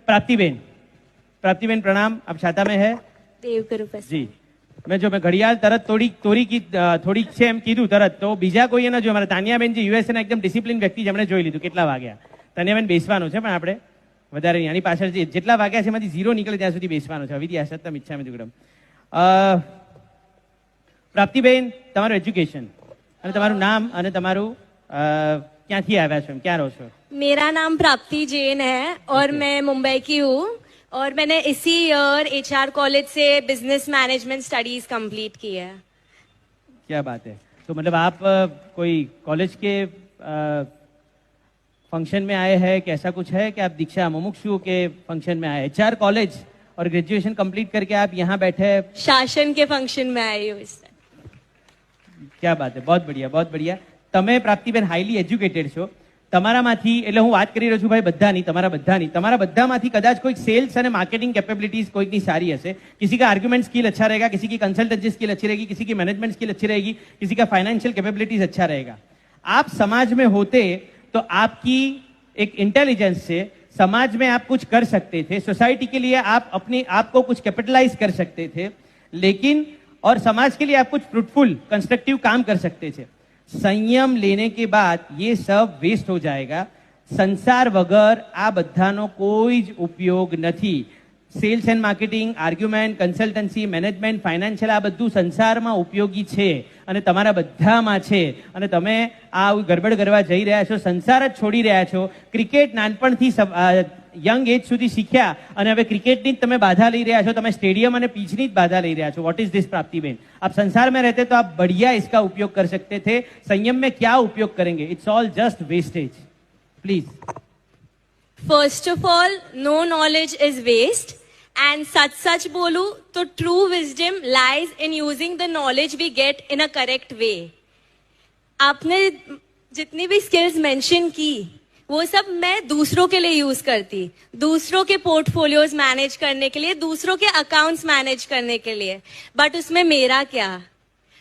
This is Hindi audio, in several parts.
प्राप्तिबेन प्रणाम, आप छाता में है देव करूँ जी। मैं घड़ियाल तरत થોડીક છે એમ કીધું તરત, તો બીજા કોઈએ ન જો. અમારા તાનિયાબેન જે યુએસએ ના એકદમ ડિસિપ્લિન વ્યક્તિ જેમણે જોઈ લીધું કેટલા વાગ્યા. તાનિયાબેન બેસવાનું છે, પણ આપણે વધારે આની પાછળ જેટલા વાગ્યા છે એમાંથી 0 નીકળે ત્યાં સુધી બેસવાનું છે. અવિધિ આસત્તમ ઈચ્છામિ દુક્કડમ. પ્રાપ્તિબેન, તમારું એજ્યુકેશન અને તમારું નામ અને તમારું ક્યાંથી આવ્યા છો, ક્યાં રહો છો? मेरा नाम प्राप्ति जैन है और मैं मुंबई की हूँ और मैंने इसी ईयर एचआर कॉलेज से बिजनेस मैनेजमेंट स्टडीज कंप्लीट की है। क्या बात है। तो मतलब आप कोई कॉलेज के फंक्शन में आए हैं कि ऐसा कुछ है कि आप दीक्षा मुमुक्षु के फंक्शन में आए? एचआर कॉलेज और ग्रेजुएशन कंप्लीट करके आप यहाँ बैठे? शासन के फंक्शन में आई हूँ। क्या बात है, बहुत बढ़िया बहुत बढ़िया। તમે પ્રાપ્તિબેન હાઈલી એજ્યુકેટેડ છો. તમારામાંથી, એટલે હું વાત કરી રહ્યો છું ભાઈ બધાની, તમારા બધામાંથી કદાચ કોઈક સેલ્સ અને માર્કેટિંગ કેपेबिलिटीज કોઈકની સારી હશે. किसी का आर्ग्यूमेंट स्किल अच्छा रहेगा, किसी की कंसल्टेंसी स्किल अच्छी रहेगी, किसी की मैनेजमेंट स्किल अच्छी रहेगी, किसी का फाइनेंशियल कैपेबिलिटीज अच्छा रहेगा. आप समाज में होते तो आपकी एक इंटेलिजेंस से समाज में आप कुछ कर सकते थे, सोसाइटी के लिए आप अपने आप को कुछ कैपिटलाइज कर सकते थे, लेकिन और समाज के लिए आप कुछ फ्रूटफुल कंस्ट्रक्टिव काम कर सकते थे. संयम लेने के बाद ये सब वेस्ट हो जाएगा. संसार वगर आ बधानो कोई ज उपयोग नहीं. Sales and marketing, argument, consultancy, management, financial आ बधुं संसारमां उपयोगी छे અને તમારા બધામાં છે. અને તમે આ ગરબડ કરવા જઈ રહ્યા છો, સંસાર જ છોડી રહ્યા છો. ક્રિકેટ નાનપણથી યંગ એજ સુધી શીખ્યા અને હવે ક્રિકેટની જ તમે બાધા લઈ રહ્યા છો, તમે સ્ટેડિયમ અને પીચની જ બાધા લઈ રહ્યા છો. What is this Praptiben? आप संसार में रहते तो आप बढ़िया इसका उपयोग कर सकते थे. संयम में क्या उपयोग करेंगे? It's all just wastage. Please. First of all, no knowledge is waste. And such बोलूं तो true wisdom lies in using the knowledge we get in a correct way. आपने जितनी भी स्किल्स मेंशन की वो सब मैं दूसरों के लिए यूज करती, दूसरों के पोर्टफोलियोज मैनेज करने के लिए, दूसरों के अकाउंट्स मैनेज करने के लिए. बट उसमें मेरा क्या?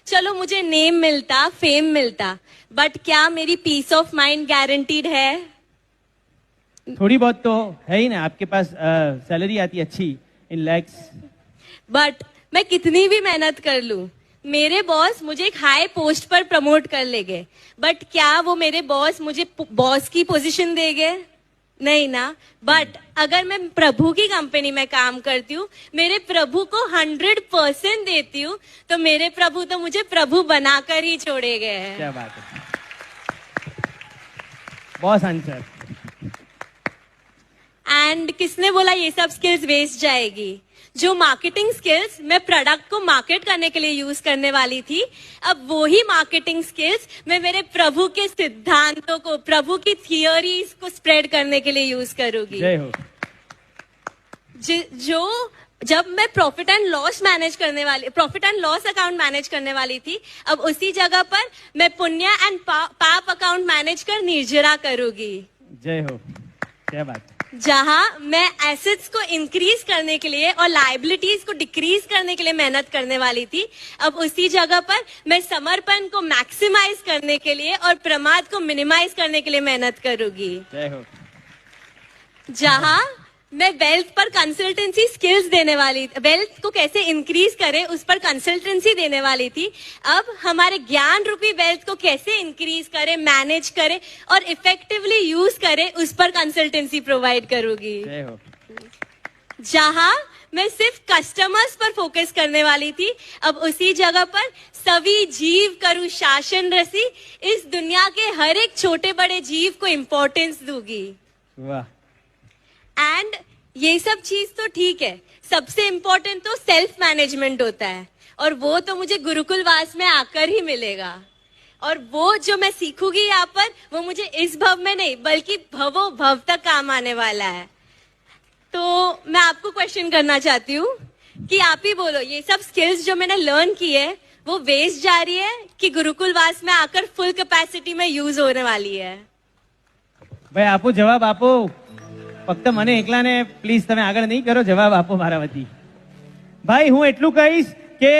चलो मुझे नेम मिलता, फेम मिलता, बट क्या मेरी पीस ऑफ माइंड गारंटीड है? थोड़ी बहुत तो है ही ना. आपके पास सैलरी आती अच्छी इन लैक्स. बट मैं कितनी भी मेहनत कर लूं, मेरे बॉस मुझे एक हाई पोस्ट पर प्रमोट कर लेंगे, बट क्या वो मेरे बॉस मुझे बॉस की पोजीशन देंगे? नहीं ना. बट अगर मैं प्रभु की कंपनी में काम करती हूँ, मेरे प्रभु को 100% देती हूँ, तो मेरे प्रभु तो मुझे प्रभु बनाकर ही छोड़ेंगे. क्या बात है, बॉस आंसर. एंड किसने बोला ये सब स्किल्स वेस्ट जाएगी? जो मार्केटिंग स्किल्स मैं प्रोडक्ट को मार्केट करने के लिए यूज करने वाली थी, अब वो ही मार्केटिंग स्किल्स मैं मेरे प्रभु के सिद्धांतों को, प्रभु की थियोरीज को स्प्रेड करने के लिए यूज करूंगी. जय हो. जो जब मैं profit and loss account manage करने वाली थी, अब उसी जगह पर मैं पुण्य एंड पाप अकाउंट मैनेज कर निर्जरा करूंगी. जय हो. क्या बात है. जहां मैं एसेट्स को इंक्रीज करने के लिए और लायबिलिटीज को डिक्रीज करने के लिए मेहनत करने वाली थी, अब उसी जगह पर मैं समर्पण को मैक्सिमाइज करने के लिए और प्रमाद को मिनिमाइज करने के लिए मेहनत करूंगी. जय हो. जहां मैं वेल्थ पर कंसल्टेंसी स्किल्स देने वाली, वेल्थ को कैसे इंक्रीज करे उस पर कंसल्टेंसी देने वाली थी, अब हमारे ज्ञान रूपी वेल्थ को कैसे इंक्रीज करे, मैनेज करे और इफेक्टिवली यूज करे उस पर कंसल्टेंसी प्रोवाइड करूंगी. जहां मैं सिर्फ कस्टमर्स पर फोकस करने वाली थी, अब उसी जगह पर सभी जीव करूं शासन रसी, इस दुनिया के हर एक छोटे बड़े जीव को इंपॉर्टेंस दूंगी. वाह. एंड ये सब चीज तो ठीक है, सबसे इम्पोर्टेंट तो सेल्फ मैनेजमेंट होता है, और वो तो मुझे गुरुकुलवास में आकर ही मिलेगा. और वो जो मैं सीखूंगी यहाँ पर, वो मुझे इस भव में नहीं बल्कि भवो भव तक काम आने वाला है. तो मैं आपको क्वेश्चन करना चाहती हूँ कि आप ही बोलो, ये सब स्किल्स जो मैंने लर्न की है वो वेस्ट जा रही है कि गुरुकुलवास में आकर फुल कैपेसिटी में यूज होने वाली है? भाई आपो जवाब आपो. ફક્ત મને એકલાને પ્લીઝ તમે આગળ નહીં કરો, જવાબ આપો મારા વતી. ભાઈ હું એટલું કહીશ કે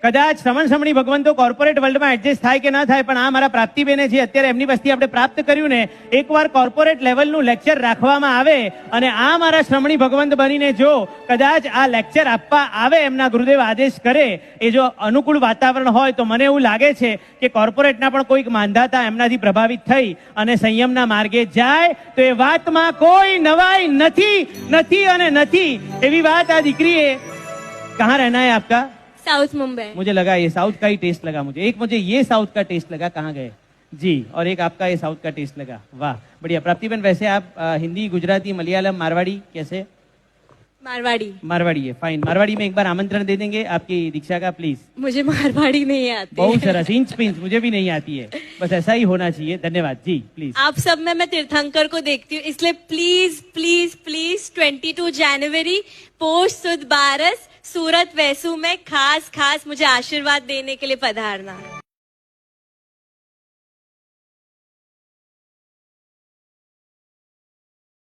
કદાચ શ્રવણ સમણી ભગવંતો કોર્પોરેટ વર્લ્ડમાં એડજસ્ટ થાય કે ના થાય, પણ આ મારા પ્રાપ્તિબેને જે અત્યારે એમની વસ્તી આપણે પ્રાપ્ત કર્યું ને, એકવાર કોર્પોરેટ લેવલનું લેક્ચર રાખવામાં આવે અને આ મારા શ્રમણી ભગવંત બનીને જો કદાચ આ લેક્ચર આપવા આવે, એમના ગુરુદેવ આદેશ કરે, એ જો અનુકૂળ વાતાવરણ હોય તો મને એવું લાગે છે કે કોર્પોરેટના પણ કોઈક માંધાતા એમનાથી પ્રભાવિત થઈ અને સંયમના માર્ગે જાય તો એ વાતમાં કોઈ નવાઈ નથી અને નથી। એવી વાત આ દીકરીએ। कहाँ रहना है आपका? साउथ मुंबई। मुझे लगा ये साउथ का ही टेस्ट लगा मुझे। एक मुझे ये साउथ का टेस्ट लगा, कहाँ गए जी, और एक आपका ये साउथ का टेस्ट लगा। वाह बढ़िया। प्राप्तिबेन वैसे आप हिंदी, गुजराती, मलयालम, मारवाड़ी कैसे? मारवाड़ी है, फाइन। मारवाड़ी में एक बार आमंत्रण दे देंगे आपकी दीक्षा का, प्लीज। मुझे मारवाड़ी नहीं आती। बहुत सरस, इंच पिंच मुझे भी नहीं आती है, बस ऐसा ही होना चाहिए। धन्यवाद जी, प्लीज। आप सब में मैं तीर्थंकर को देखती हूँ, इसलिए please please please 22 January post सुध बारस सूरत वैसू में खास मुझे आशीर्वाद देने के लिए पधारना।